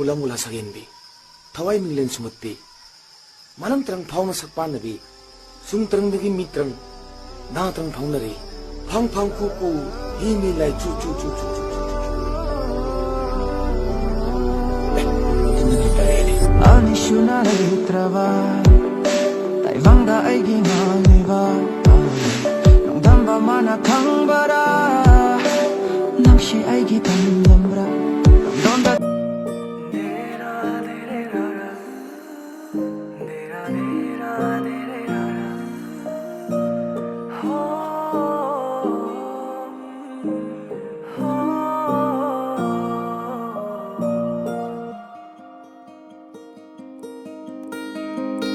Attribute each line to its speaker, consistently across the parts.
Speaker 1: Mula mula sa genbi, thawai minglen sumutpi, manang terang phau na sakpan nabi, sung terang dagi mitrang, na terang phau nari, phang phang ku hi mi lai chu chu chu chu chu.
Speaker 2: Ani Suna letrava, tai vanga ai ginganiva, nong damba mana kangbara, nang shi ai gitan lambra, nong donda.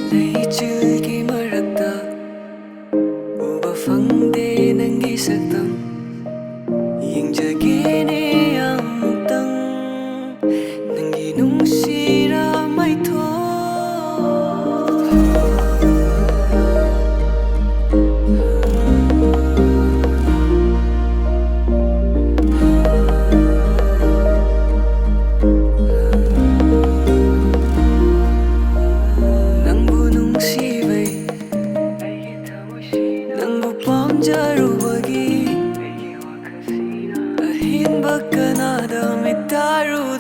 Speaker 3: Leichelgi marakta uba fangde nangi saktam yengjagene amtang nangi nungsira maitho Jarubagi ahin bakanada mitaru